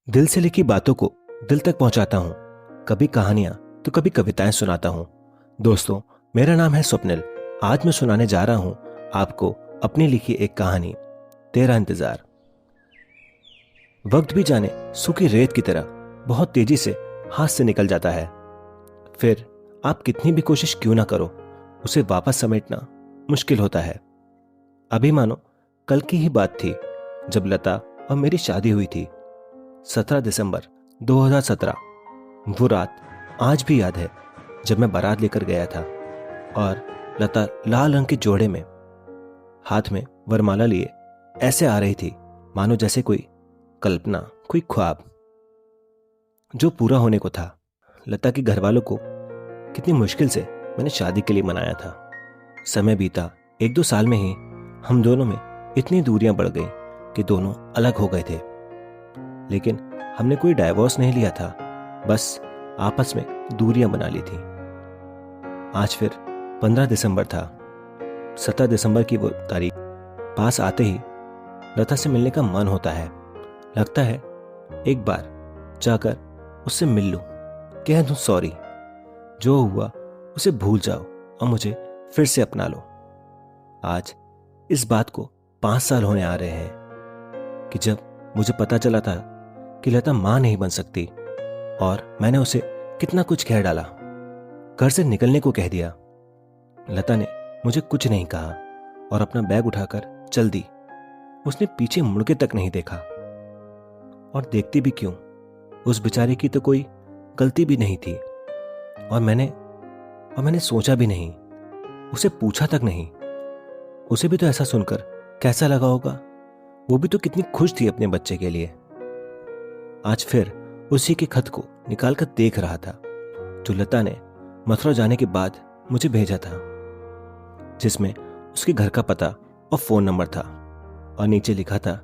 दिल से लिखी बातों को दिल तक पहुंचाता हूं। कभी कहानियां तो कभी कविताएं सुनाता हूं। दोस्तों, मेरा नाम है स्वप्निल। आज मैं सुनाने जा रहा हूं आपको अपनी लिखी एक कहानी, तेरा इंतजार। वक्त भी जाने सूखी रेत की तरह बहुत तेजी से हाथ से निकल जाता है। फिर आप कितनी भी कोशिश क्यों ना करो, उसे वापस समेटना मुश्किल होता है। अभी मानो कल की ही बात थी जब लता और मेरी शादी हुई थी। 17 दिसंबर 2017। वो रात आज भी याद है जब मैं बारात लेकर गया था और लता लाल रंग के जोड़े में हाथ में वरमाला लिए ऐसे आ रही थी मानो जैसे कोई कल्पना, कोई ख्वाब जो पूरा होने को था। लता के घर वालों को कितनी मुश्किल से मैंने शादी के लिए मनाया था। समय बीता, 1-2 साल में ही हम दोनों में इतनी दूरियां बढ़ गई कि दोनों अलग हो गए थे। लेकिन हमने कोई डाइवोर्स नहीं लिया था, बस आपस में दूरियां बना ली थी। आज फिर 15 दिसंबर था। 17 दिसंबर की वो तारीख पास आते ही लता से मिलने का मन होता है। लगता है एक बार जाकर उससे मिल लूं, कह दूं सॉरी, जो हुआ उसे भूल जाओ और मुझे फिर से अपना लो। आज इस बात को 5 साल होने आ रहे हैं कि जब मुझे पता चला था कि लता मां नहीं बन सकती और मैंने उसे कितना कुछ कह डाला। घर से निकलने को कह दिया। लता ने मुझे कुछ नहीं कहा और अपना बैग उठाकर चल दी। उसने पीछे मुड़ के तक नहीं देखा। और देखती भी क्यों, उस बेचारे की तो कोई गलती भी नहीं थी। और मैंने सोचा भी नहीं, उसे पूछा तक नहीं। उसे भी तो ऐसा सुनकर कैसा लगा होगा। वो भी तो कितनी खुश थी अपने बच्चे के लिए। आज फिर उसी के खत को निकालकर देख रहा था जो लता ने मथुरा जाने के बाद मुझे भेजा था, जिसमें उसके घर का पता और फोन नंबर था और नीचे लिखा था,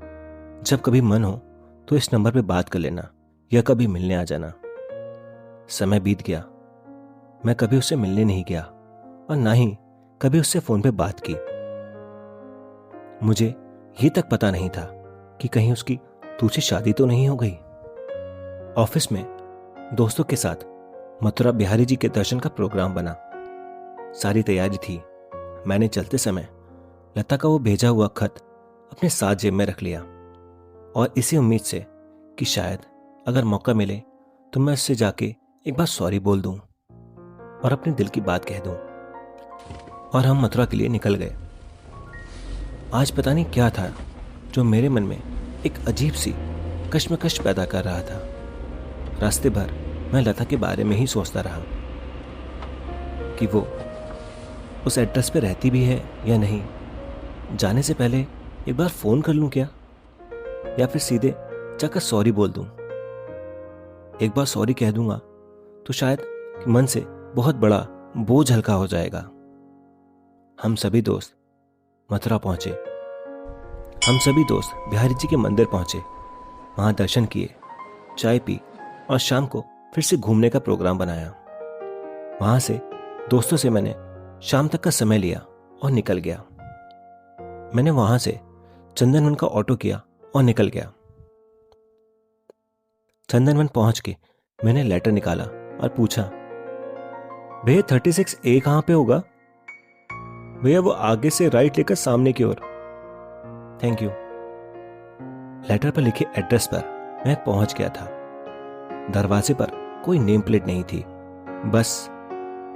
जब कभी मन हो तो इस नंबर पे बात कर लेना या कभी मिलने आ जाना। समय बीत गया, मैं कभी उससे मिलने नहीं गया और ना ही कभी उससे फोन पे बात की। मुझे ये तक पता नहीं था कि कहीं उसकी दूसरी शादी तो नहीं हो गई। ऑफिस में दोस्तों के साथ मथुरा बिहारी जी के दर्शन का प्रोग्राम बना। सारी तैयारी थी। मैंने चलते समय लता का वो भेजा हुआ खत अपने साथ जेब में रख लिया और इसी उम्मीद से कि शायद अगर मौका मिले तो मैं उससे जाके एक बार सॉरी बोल दूं और अपने दिल की बात कह दूं। और हम मथुरा के लिए निकल गए। आज पता नहीं क्या था जो मेरे मन में एक अजीब सी कश्मकश पैदा कर रहा था। रास्ते भर मैं लता के बारे में ही सोचता रहा कि वो उस एड्रेस पे रहती भी है या नहीं। जाने से पहले एक बार फोन कर लूं क्या, या फिर सीधे जाकर सॉरी बोल दूं। एक बार सॉरी कह दूंगा तो शायद मन से बहुत बड़ा बोझ हल्का हो जाएगा। हम सभी दोस्त मथुरा पहुंचे। हम सभी दोस्त बिहारी जी के मंदिर पहुंचे। वहां दर्शन किए, चाय पी और शाम को फिर से घूमने का प्रोग्राम बनाया। वहां से दोस्तों से मैंने शाम तक का समय लिया और निकल गया। मैंने वहां से चंदनवन का ऑटो किया और निकल गया। चंदनवन पहुंच के मैंने लेटर निकाला और पूछा, भैया 36A कहां पे होगा? भैया वो आगे से राइट लेकर सामने की ओर। Thank you. लेटर पर लिखे एड्रेस पर मैं पहुंच गया था। दरवाजे पर कोई नेम प्लेट नहीं थी, बस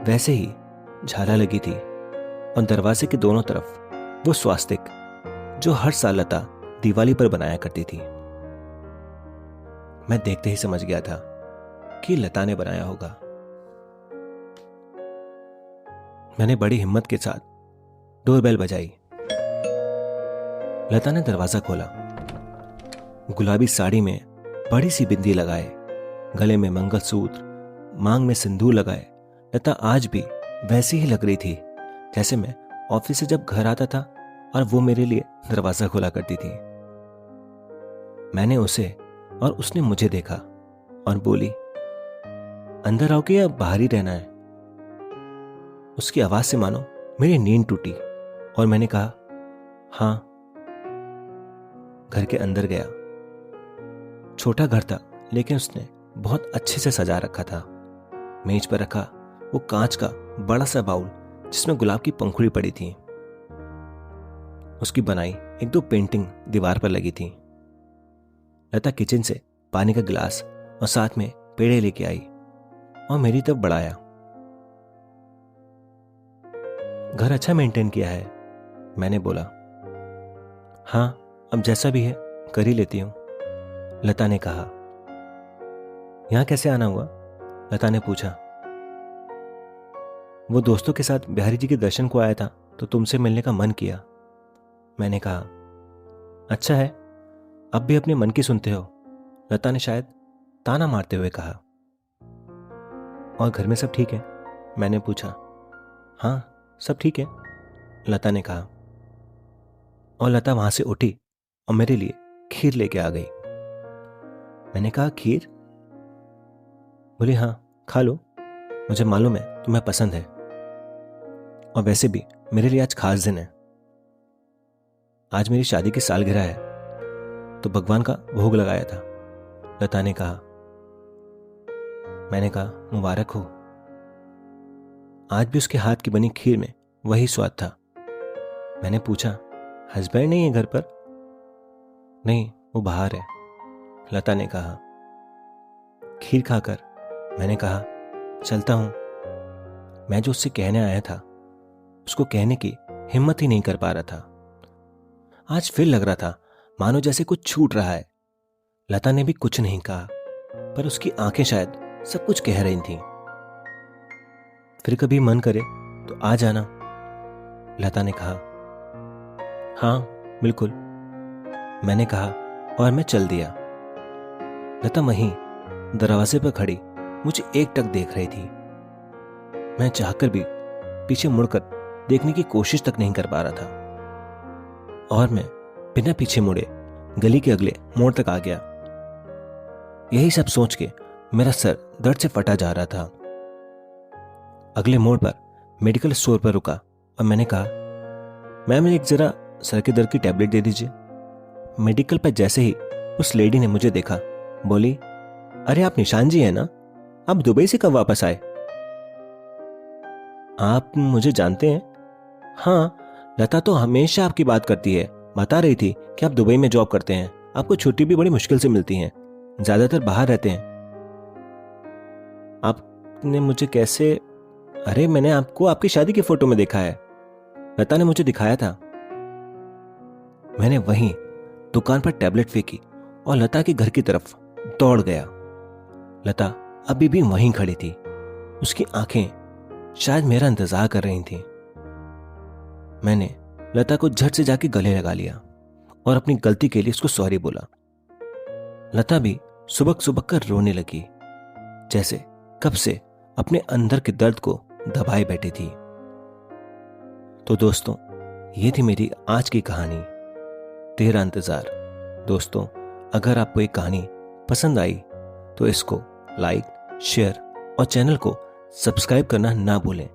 वैसे ही झाला लगी थी और दरवाजे के दोनों तरफ वो स्वास्तिक जो हर साल लता दिवाली पर बनाया करती थी। मैं देखते ही समझ गया था कि लता ने बनाया होगा। मैंने बड़ी हिम्मत के साथ डोरबेल बजाई। लता ने दरवाजा खोला। गुलाबी साड़ी में बड़ी सी बिंदी लगाए, गले में मंगलसूत्र, मांग में सिंदूर लगाए लता आज भी वैसी ही लग रही थी जैसे मैं ऑफिस से जब घर आता था और वो मेरे लिए दरवाजा खोला करती थी। मैंने उसे और उसने मुझे देखा और बोली, अंदर आओगे या बाहर ही रहना है? उसकी आवाज से मानो मेरी नींद टूटी और मैंने कहा, हाँ। घर के अंदर गया। छोटा घर था लेकिन उसने बहुत अच्छे से सजा रखा था। मेज पर रखा वो कांच का बड़ा सा बाउल जिसमें गुलाब की पंखुड़ी पड़ी थी। उसकी बनाई एक दो पेंटिंग दीवार पर लगी थी। लता किचन से पानी का गिलास और साथ में पेड़े लेके आई और मेरी तरफ बढ़ाया। घर अच्छा मेंटेन किया है, मैंने बोला। हाँ, अब जैसा भी है कर ही लेती हूं, लता ने कहा। यहां कैसे आना हुआ? लता ने पूछा। वो दोस्तों के साथ बिहारी जी के दर्शन को आया था तो तुमसे मिलने का मन किया, मैंने कहा। अच्छा है, अब भी अपने मन की सुनते हो, लता ने शायद ताना मारते हुए कहा। और घर में सब ठीक है? मैंने पूछा। हाँ, सब ठीक है, लता ने कहा। और लता वहां से उठी और मेरे लिए खीर लेके आ गई। मैंने कहा, खीर? बोली, हाँ खा लो, मुझे मालूम है तुम्हें पसंद है, और वैसे भी मेरे लिए आज खास दिन है। आज मेरी शादी की सालगिरह है तो भगवान का भोग लगाया था, लता ने कहा। मैंने कहा, मुबारक हो। आज भी उसके हाथ की बनी खीर में वही स्वाद था। मैंने पूछा, हस्बैंड नहीं है घर पर? नहीं, वो बाहर है, लता ने कहा। खीर खाकर मैंने कहा, चलता हूं। मैं जो उससे कहने आया था उसको कहने की हिम्मत ही नहीं कर पा रहा था। आज फिर लग रहा था मानो जैसे कुछ छूट रहा है। लता ने भी कुछ नहीं कहा, पर उसकी आंखें शायद सब कुछ कह रही थीं। फिर कभी मन करे तो आ जाना, लता ने कहा। हाँ बिल्कुल, मैंने कहा और मैं चल दिया। लता वहीं दरवाजे पर खड़ी मुझे एकटक देख रही थी। मैं चाहकर भी पीछे मुड़कर देखने की कोशिश तक नहीं कर पा रहा था, और मैं बिना पीछे मुड़े गली के अगले मोड़ तक आ गया। यही सब सोच के मेरा सर दर्द से फटा जा रहा था। अगले मोड़ पर मेडिकल स्टोर पर रुका और मैंने कहा, मैम एक जरा सर के दर्द की टैबलेट दे दीजिए। मेडिकल पर जैसे ही उस लेडी ने मुझे देखा, बोली, अरे आप निशान जी हैं ना, आप दुबई से कब वापस आए? आप मुझे जानते हैं? हाँ, लता तो हमेशा आपकी बात करती है, बता रही थी कि आप दुबई में जॉब करते हैं, आपको छुट्टी भी बड़ी मुश्किल से मिलती है, ज्यादातर बाहर रहते हैं। आपने मुझे कैसे? अरे मैंने आपको आपकी शादी की फोटो में देखा है, लता ने मुझे दिखाया था। मैंने वहीं दुकान पर टैबलेट फेंकी और लता के घर की तरफ दौड़ गया। लता अभी भी वहीं खड़ी थी, उसकी आंखें शायद मेरा इंतजार कर रही थीं। मैंने लता को झट से जाके गले लगा लिया और अपनी गलती के लिए उसको सॉरी बोला। लता भी सुबक सुबक कर रोने लगी, जैसे कब से अपने अंदर के दर्द को दबाए बैठी थी। तो दोस्तों, ये थी मेरी आज की कहानी, तेरा इंतजार। दोस्तों, अगर आपको एक कहानी पसंद आई तो इसको लाइक, शेयर और चैनल को सब्सक्राइब करना ना भूलें।